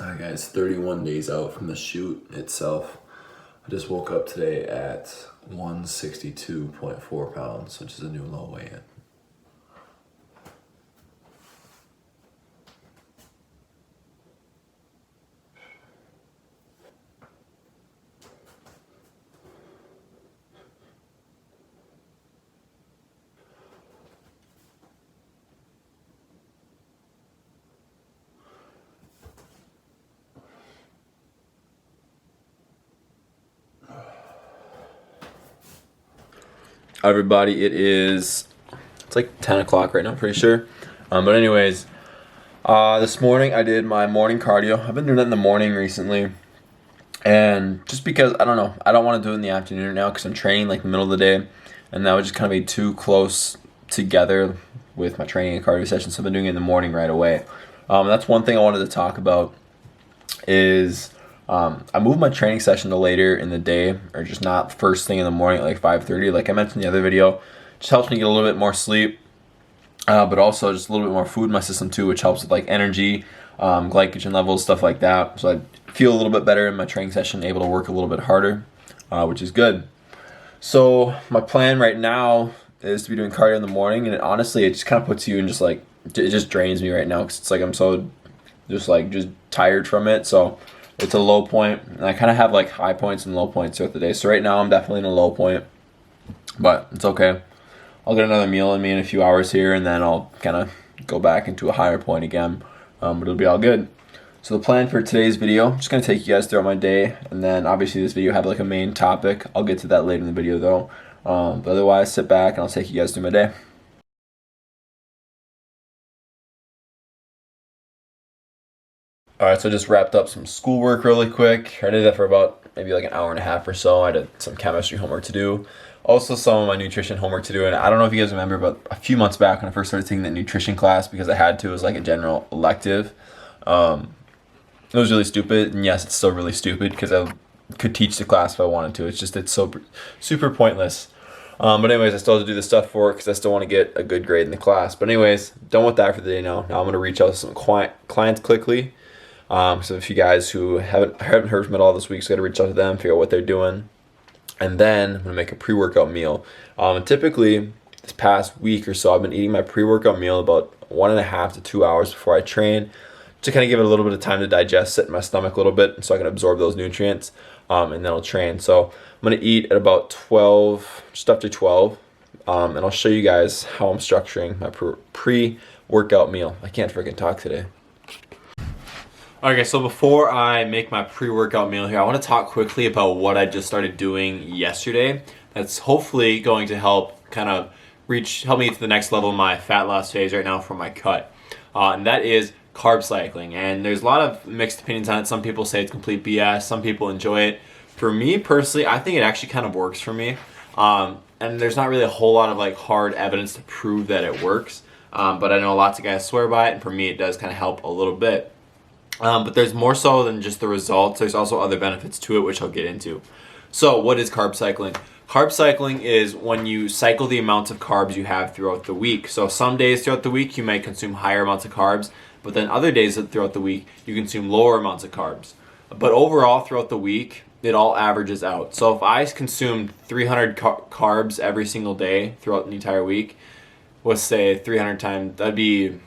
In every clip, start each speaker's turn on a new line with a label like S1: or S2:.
S1: Alright guys, 31 days out from the shoot itself. I just woke up today at 162.4 pounds, which is a new low weigh-in. Everybody, it's like 10 o'clock right now, I'm pretty sure. But anyways, this morning I did my morning cardio. I've been doing it in the morning recently. And just because, I don't know, I don't want to do it in the afternoon right now because I'm training like the middle of the day. And that would just kind of be too close together with my training and cardio session. So I've been doing it in the morning right away. That's one thing I wanted to talk about is I moved my training session to later in the day, or just not first thing in the morning at like 5:30. Like I mentioned in the other video, just helps me get a little bit more sleep, but also just a little bit more food in my system too, which helps with like energy, glycogen levels, stuff like that. So I feel a little bit better in my training session, able to work a little bit harder, which is good. So my plan right now is to be doing cardio in the morning, and honestly, it just kind of puts you in just like, it just drains me right now because it's like I'm so just tired from it. So it's a low point, and I kind of have like high points and low points throughout the day. So right now I'm definitely in a low point, but it's okay. I'll get another meal in me in a few hours here, and then I'll kind of go back into a higher point again, but it'll be all good. So the plan for today's video, I'm just going to take you guys throughout my day, and then obviously this video have like a main topic. I'll get to that later in the video though. But otherwise, sit back and I'll take you guys through my day. Alright, so I just wrapped up some schoolwork really quick. I did that for about maybe like an hour and a half or so. I did some chemistry homework to do. Also some of my nutrition homework to do. And I don't know if you guys remember, but a few months back when I first started taking that nutrition class, because I had to, it was like a general elective. It was really stupid, and yes, it's still really stupid because I could teach the class if I wanted to. It's so super pointless. But anyways, I still have to do the stuff for it because I still want to get a good grade in the class. But anyways, done with that for the day now. Now I'm going to reach out to some clients quickly. So if you guys who haven't heard from it all this week, so I got to reach out to them, figure out what they're doing. And then I'm going to make a pre-workout meal. Typically, this past week or so, I've been eating my pre-workout meal about 1.5 to 2 hours before I train, to kind of give it a little bit of time to digest, sit in my stomach a little bit so I can absorb those nutrients, and then I'll train. So I'm going to eat at about 12, just after 12, and I'll show you guys how I'm structuring my pre-workout meal. I can't freaking talk today. Okay, so before I make my pre-workout meal here, I want to talk quickly about what I just started doing yesterday. That's hopefully going to help help me to the next level of my fat loss phase right now for my cut. And that is carb cycling. And there's a lot of mixed opinions on it. Some people say it's complete BS. Some people enjoy it. For me personally, I think it actually kind of works for me. And there's not really a whole lot of like hard evidence to prove that it works. But I know lots of guys swear by it, and for me it does kind of help a little bit. But there's more so than just the results. There's also other benefits to it, which I'll get into. So what is carb cycling? Carb cycling is when you cycle the amounts of carbs you have throughout the week. So some days throughout the week you may consume higher amounts of carbs, but then other days throughout the week you consume lower amounts of carbs. But overall throughout the week, it all averages out. So if I consumed 300 carbs every single day throughout the entire week, let's say 300 times, that'd be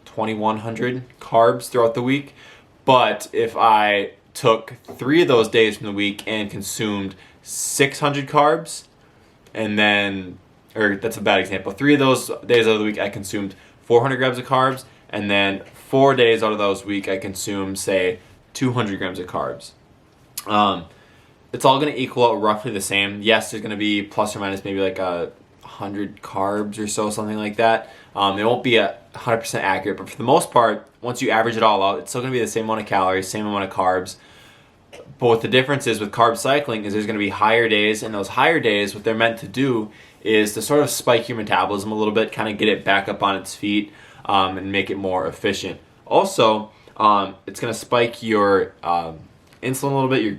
S1: 2,100 carbs throughout the week. But if I took 3 of those days from the week and consumed 600 carbs, and then, or that's a bad example, 3 of those days out of the week I consumed 400 grams of carbs, and then 4 days out of those week I consumed, say, 200 grams of carbs. It's all going to equal out roughly the same. Yes, there's going to be plus or minus maybe like 100 carbs or so, something like that. It won't be 100% accurate, but for the most part, once you average it all out, it's still going to be the same amount of calories, same amount of carbs. But what the difference is with carb cycling is there's going to be higher days, and those higher days, what they're meant to do is to sort of spike your metabolism a little bit, kind of get it back up on its feet, and make it more efficient. Also, it's going to spike your insulin a little bit, your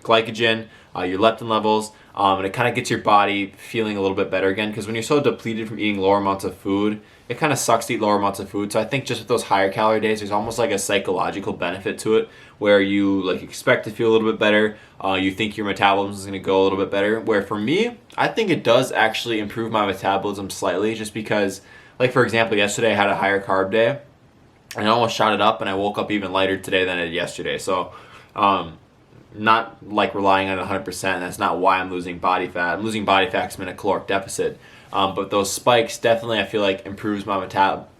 S1: glycogen, your leptin levels, and it kind of gets your body feeling a little bit better again, because when you're so depleted from eating lower amounts of food, it kind of sucks to eat lower amounts of food. So I think just with those higher calorie days, there's almost like a psychological benefit to it where you like expect to feel a little bit better. You think your metabolism is going to go a little bit better. Where for me, I think it does actually improve my metabolism slightly, just because, like for example, yesterday I had a higher carb day and I almost shot it up, and I woke up even lighter today than I did yesterday. So not like relying on it 100%. That's not why I'm losing body fat. I'm losing body fat because I'm in a caloric deficit. But those spikes definitely, I feel like, improves my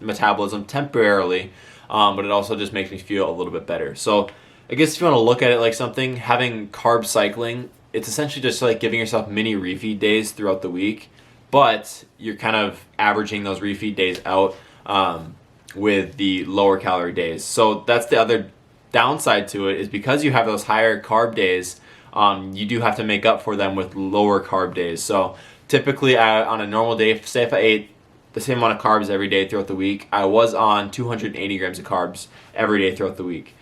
S1: metabolism temporarily, but it also just makes me feel a little bit better. So I guess if you want to look at it like something, having carb cycling, it's essentially just like giving yourself mini refeed days throughout the week, but you're kind of averaging those refeed days out with the lower calorie days. So that's the other downside to it, is because you have those higher carb days, you do have to make up for them with lower carb days. So typically on a normal day, say if I ate the same amount of carbs every day throughout the week, I was on 280 grams of carbs every day throughout the week.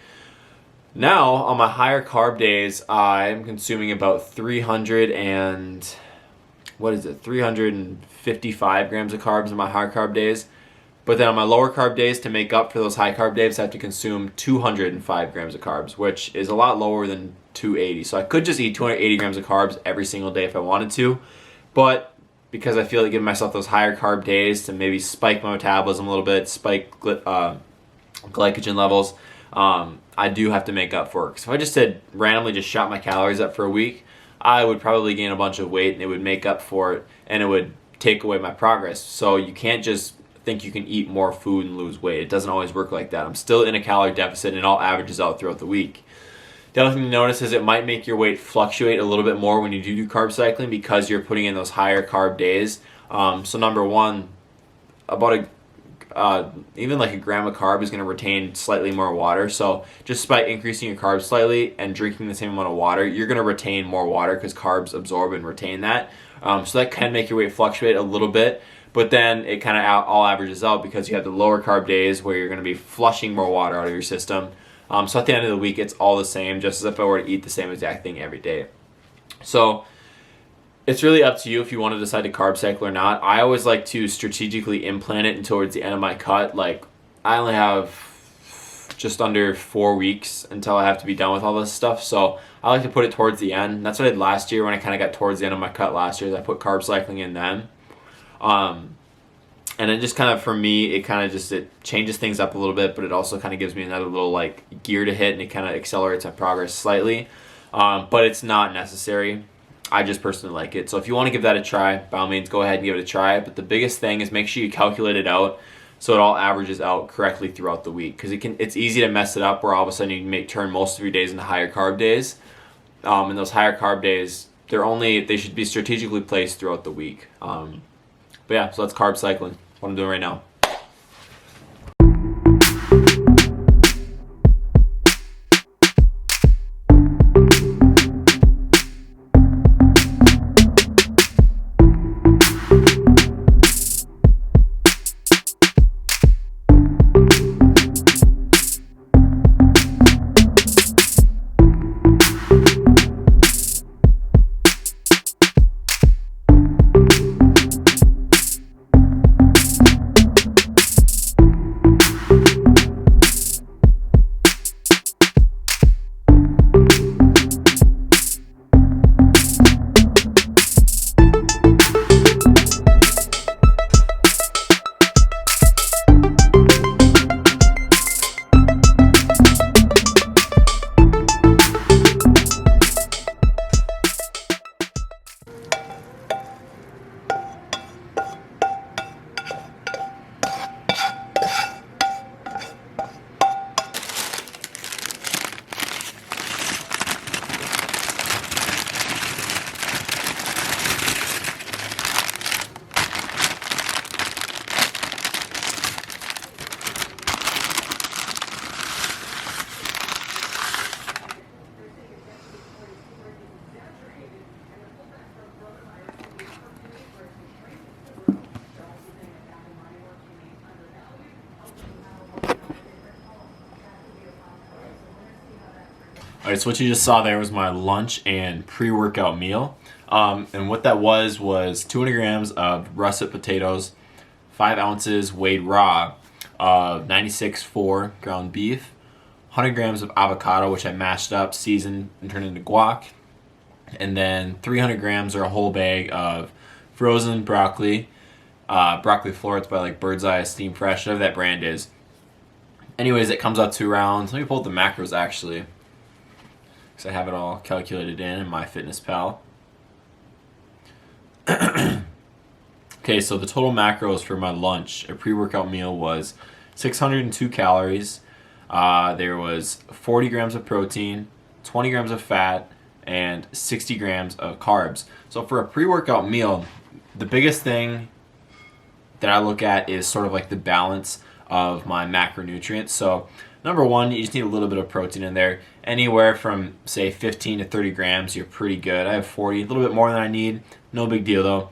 S1: Now, on my higher carb days, I'm consuming about 355 grams of carbs on my higher carb days. But then on my lower carb days, to make up for those high carb days, I have to consume 205 grams of carbs, which is a lot lower than 280. So I could just eat 280 grams of carbs every single day if I wanted to. But because I feel like giving myself those higher carb days to maybe spike my metabolism a little bit, spike glycogen levels, I do have to make up for it. So if I just had randomly just shot my calories up for a week, I would probably gain a bunch of weight, and it would make up for it, and it would take away my progress. So you can't just think you can eat more food and lose weight. It doesn't always work like that. I'm still in a calorie deficit, and it all averages out throughout the week. The other thing to notice is it might make your weight fluctuate a little bit more when you do carb cycling, because you're putting in those higher carb days. So number one, about even like a gram of carb is going to retain slightly more water. So just by increasing your carbs slightly and drinking the same amount of water, you're going to retain more water because carbs absorb and retain that. So that can make your weight fluctuate a little bit, but then it kind of all averages out because you have the lower carb days where you're going to be flushing more water out of your system. So at the end of the week, it's all the same, just as if I were to eat the same exact thing every day. So it's really up to you if you want to decide to carb cycle or not. I always like to strategically implant it towards the end of my cut. Like, I only have just under 4 weeks until I have to be done with all this stuff. So I like to put it towards the end. That's what I did last year when I kind of got towards the end of my cut last year. I put carb cycling in then. And it just kind of, for me, it kind of just, it changes things up a little bit, but it also kind of gives me another little like gear to hit, and it kind of accelerates my progress slightly. But it's not necessary. I just personally like it. So if you want to give that a try, by all means, go ahead and give it a try. But the biggest thing is make sure you calculate it out so it all averages out correctly throughout the week. Because it's easy to mess it up where all of a sudden you turn most of your days into higher carb days. And those higher carb days, they should be strategically placed throughout the week. But yeah, so that's carb cycling, what I'm doing right now. All right, so what you just saw there was my lunch and pre-workout meal. And what that was 200 grams of russet potatoes, 5 ounces weighed raw of 96.4 ground beef, 100 grams of avocado, which I mashed up, seasoned, and turned into guac, and then 300 grams or a whole bag of frozen broccoli, broccoli florets by like Bird's Eye, Steam Fresh, whatever that brand is. Anyways, it comes out to around, let me pull up the macros actually, because I have it all calculated in MyFitnessPal. Okay, so the total macros for my lunch, a pre-workout meal, was 602 calories. There was 40 grams of protein, 20 grams of fat, and 60 grams of carbs. So for a pre-workout meal, the biggest thing that I look at is sort of like the balance of my macronutrients. So number one, you just need a little bit of protein in there. Anywhere from say 15 to 30 grams, you're pretty good. I have 40, a little bit more than I need. No big deal though.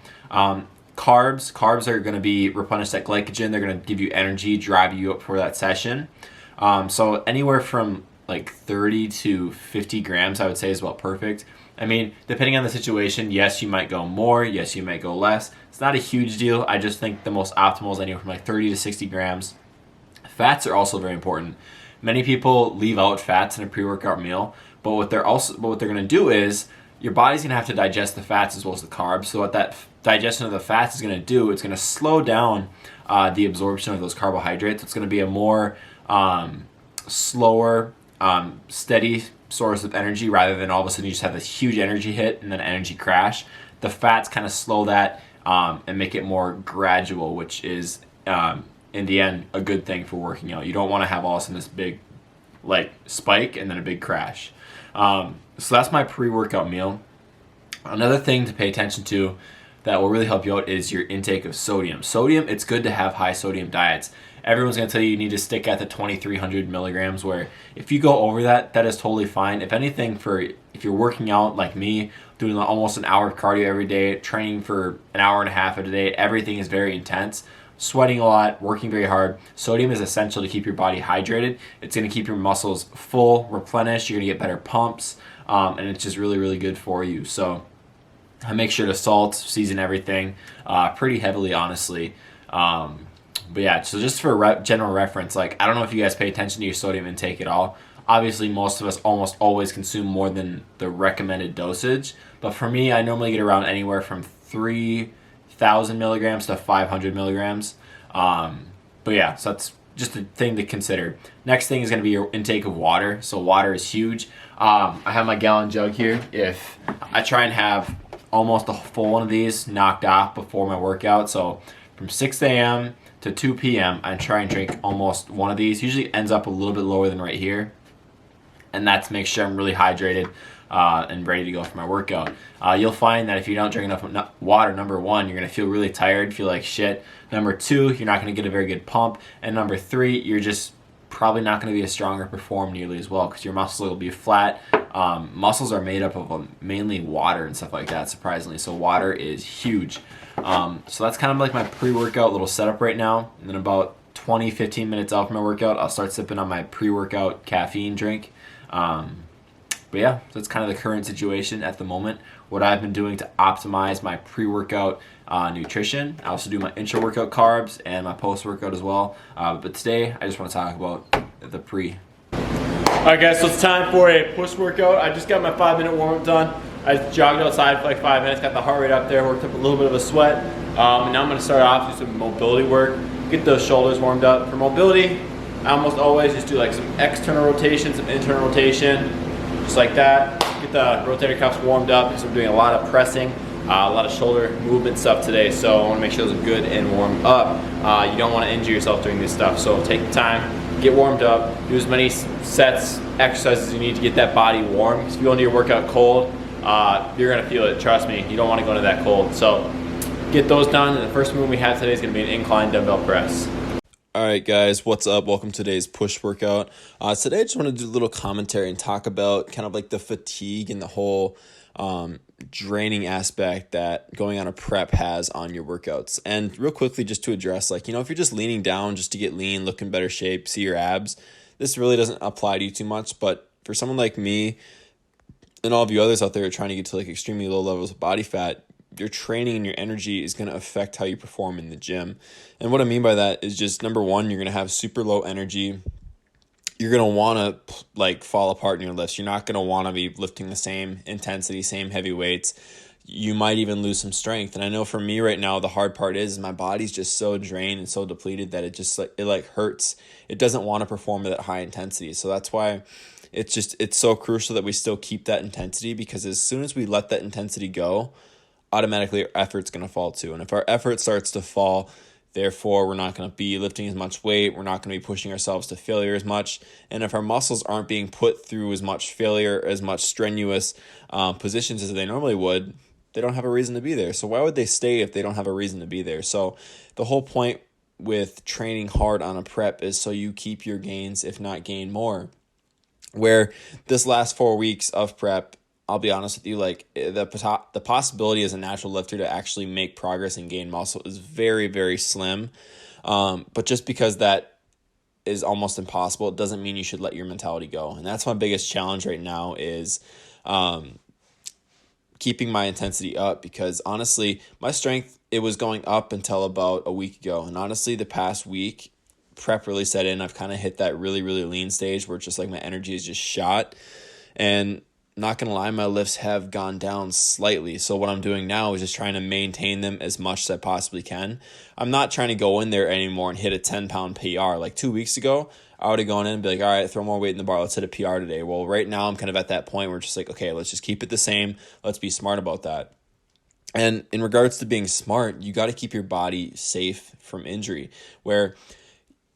S1: Carbs are going to be replenish that glycogen. They're going to give you energy, drive you up for that session. So anywhere from like 30 to 50 grams, I would say is about perfect. I mean, depending on the situation, yes, you might go more, yes, you might go less. It's not a huge deal. I just think the most optimal is anywhere from like 30 to 60 grams. Fats are also very important. Many people leave out fats in a pre-workout meal, but what they're going to do is your body's going to have to digest the fats as well as the carbs. So what that digestion of the fats is going to do, it's going to slow down the absorption of those carbohydrates. It's going to be a more slower, steady source of energy rather than all of a sudden you just have this huge energy hit and then energy crash. The fats kind of slow that and make it more gradual, which is in the end a good thing for working out. You don't want to have all of a sudden this big like spike and then a big crash. So that's my pre-workout meal. Another thing to pay attention to that will really help you out is your intake of sodium. Sodium, it's good to have high sodium diets. Everyone's going to tell you need to stick at the 2,300 milligrams, where if you go over that, that is totally fine. If anything, if you're working out like me, doing almost an hour of cardio every day, training for an hour and a half a day, everything is very intense. Sweating a lot, working very hard. Sodium is essential to keep your body hydrated. It's going to keep your muscles full, replenished. You're going to get better pumps, and it's just really, really good for you. So I make sure to salt, season everything pretty heavily, honestly. But yeah, so just for general reference, like I don't know if you guys pay attention to your sodium intake at all. Obviously, most of us almost always consume more than the recommended dosage. But for me, I normally get around anywhere from 3,000 milligrams to 500 milligrams. But yeah, so that's just a thing to consider. Next thing is going to be your intake of water. So water is huge. I have my gallon jug here. If I try and have almost a full one of these knocked off before my workout. So from 6 a.m. to 2 p.m., I try and drink almost one of these. Usually ends up a little bit lower than right here. And that to make sure I'm really hydrated and ready to go for my workout. You'll find that if you don't drink enough water, number one, you're going to feel really tired, feel like shit. Number two, you're not going to get a very good pump. And number three, you're just probably not going to be as strong or perform nearly as well because your muscles will be flat. Muscles are made up of mainly water and stuff like that, surprisingly. So water is huge. So that's kind of like my pre-workout little setup right now. And then about 20-15 minutes out from my workout, I'll start sipping on my pre-workout caffeine drink. But yeah, so that's kind of the current situation at the moment. What I've been doing to optimize my pre-workout nutrition. I also do my intra-workout carbs and my post-workout as well. But today, I just want to talk about the pre. Alright guys, so it's time for a post-workout. I just got my 5-minute warm-up done. I jogged outside for like 5 minutes, got the heart rate up there, worked up a little bit of a sweat. And now I'm going to start off with some mobility work, get those shoulders warmed up. For mobility, I almost always just do like some external rotation, some internal rotation, just like that. Get the rotator cuffs warmed up because we're doing a lot of pressing, a lot of shoulder movement stuff today. So I want to make sure those are good and warmed up. You don't want to injure yourself doing this stuff. So take the time, get warmed up, do as many sets, exercises as you need to get that body warm. Because if you go into your workout cold, you're going to feel it. Trust me, you don't want to go into that cold. So get those done. And the first move we have today is going to be an incline dumbbell press.
S2: Alright guys, what's up? Welcome to today's push workout. Today I just want to do a little commentary and talk about kind of like the fatigue and the whole draining aspect that going on a prep has on your workouts. And real quickly, just to address, like, if you're just leaning down just to get lean, look in better shape, see your abs, this really doesn't apply to you too much. But for someone like me and all of you others out there who are trying to get to like extremely low levels of body fat, your training and your energy is going to affect how you perform in the gym. And what I mean by that is just number one, you're going to have super low energy. You're going to want to like fall apart in your lifts. You're not going to want to be lifting the same intensity, same heavy weights. You might even lose some strength. And I know for me right now, the hard part is my body's just so drained and so depleted that it hurts. It doesn't want to perform at that high intensity. So that's why it's so crucial that we still keep that intensity, because as soon as we let that intensity go, automatically our effort's going to fall too. And if our effort starts to fall, therefore we're not going to be lifting as much weight, we're not going to be pushing ourselves to failure as much. And if our muscles aren't being put through as much failure, as much strenuous positions as they normally would, they don't have a reason to be there. So why would they stay if they don't have a reason to be there? So the whole point with training hard on a prep is so you keep your gains, if not gain more. Where this last 4 weeks of prep, I'll be honest with you, like the possibility as a natural lifter to actually make progress and gain muscle is very, very slim. But just because that is almost impossible, it doesn't mean you should let your mentality go. And that's my biggest challenge right now is keeping my intensity up, because honestly, my strength, it was going up until about a week ago. And honestly, the past week, prep really set in. I've kind of hit that really, really lean stage where it's just like my energy is just shot. And not going to lie, my lifts have gone down slightly. So what I'm doing now is just trying to maintain them as much as I possibly can. I'm not trying to go in there anymore and hit a 10-pound PR. Like 2 weeks ago, I would have gone in and be like, all right, throw more weight in the bar. Let's hit a PR today. Well, right now I'm kind of at that point where it's just like, okay, let's just keep it the same. Let's be smart about that. And in regards to being smart, you got to keep your body safe from injury, where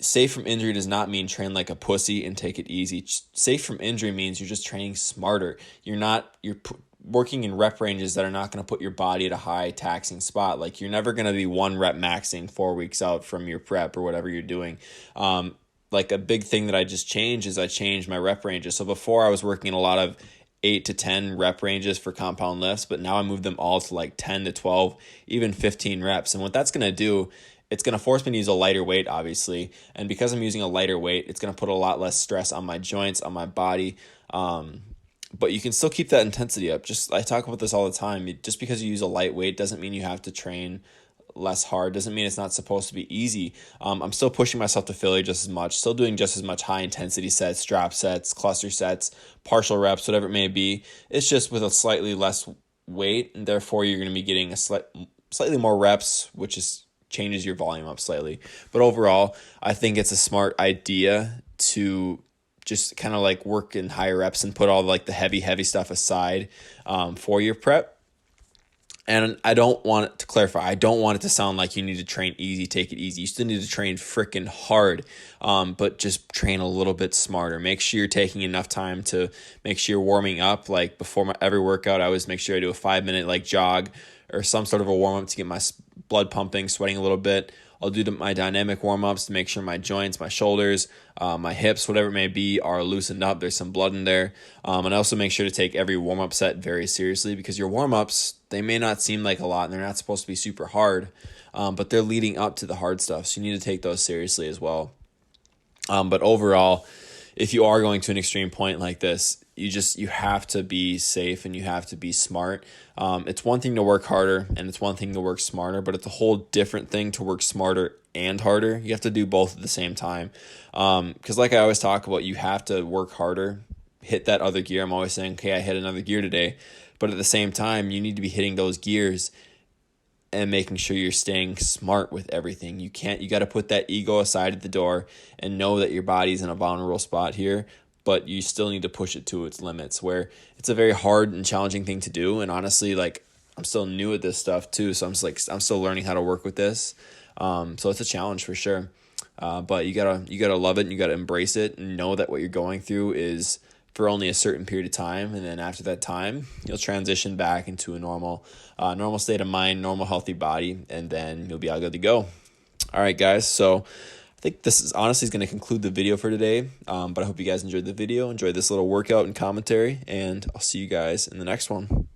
S2: safe from injury does not mean train like a pussy and take it easy. Safe from injury means you're just training smarter. You're working in rep ranges that are not going to put your body at a high taxing spot. Like you're never going to be 1 rep maxing 4 weeks out from your prep or whatever you're doing. Like a big thing that I just changed is I changed my rep ranges. So before I was working in a lot of 8 to 10 rep ranges for compound lifts, but now I moved them all to like 10 to 12, even 15 reps. And what that's going to do, it's going to force me to use a lighter weight, obviously. And because I'm using a lighter weight, it's going to put a lot less stress on my joints, on my body. But you can still keep that intensity up. I talk about this all the time. Just because you use a light weight doesn't mean you have to train less hard. Doesn't mean it's not supposed to be easy. I'm still pushing myself to failure just as much. Still doing just as much high intensity sets, drop sets, cluster sets, partial reps, whatever it may be. It's just with a slightly less weight, and therefore you're going to be getting a slightly more reps, which changes your volume up slightly. But overall, I think it's a smart idea to just kind of like work in higher reps and put all like the heavy stuff aside for your prep. And I don't want it to clarify. I don't want it to sound like you need to train easy, take it easy. You still need to train freaking hard, but just train a little bit smarter. Make sure you're taking enough time to make sure you're warming up. Like before every workout, I always make sure I do a 5-minute like jog or some sort of a warm up to get my blood pumping, sweating a little bit. I'll do my dynamic warm-ups to make sure my joints, my shoulders, my hips, whatever it may be, are loosened up. There's some blood in there. And I also make sure to take every warm-up set very seriously, because your warm-ups, they may not seem like a lot and they're not supposed to be super hard, but they're leading up to the hard stuff. So you need to take those seriously as well. But overall, if you are going to an extreme point like this, you have to be safe and you have to be smart. It's one thing to work harder and it's one thing to work smarter, but it's a whole different thing to work smarter and harder. You have to do both at the same time. Because like I always talk about, you have to work harder, hit that other gear. I'm always saying, okay, I hit another gear today. But at the same time, you need to be hitting those gears and making sure you're staying smart with everything. You got to put that ego aside at the door and know that your body's in a vulnerable spot here, but you still need to push it to its limits, where it's a very hard and challenging thing to do. And honestly, like I'm still new at this stuff too. So I'm still learning how to work with this. So it's a challenge for sure. But you gotta love it and you gotta embrace it and know that what you're going through is for only a certain period of time, and then after that time, you'll transition back into a normal state of mind, normal healthy body, and then you'll be all good to go. All right, guys. So I think this is honestly going to conclude the video for today. But I hope you guys enjoyed the video, enjoyed this little workout and commentary, and I'll see you guys in the next one.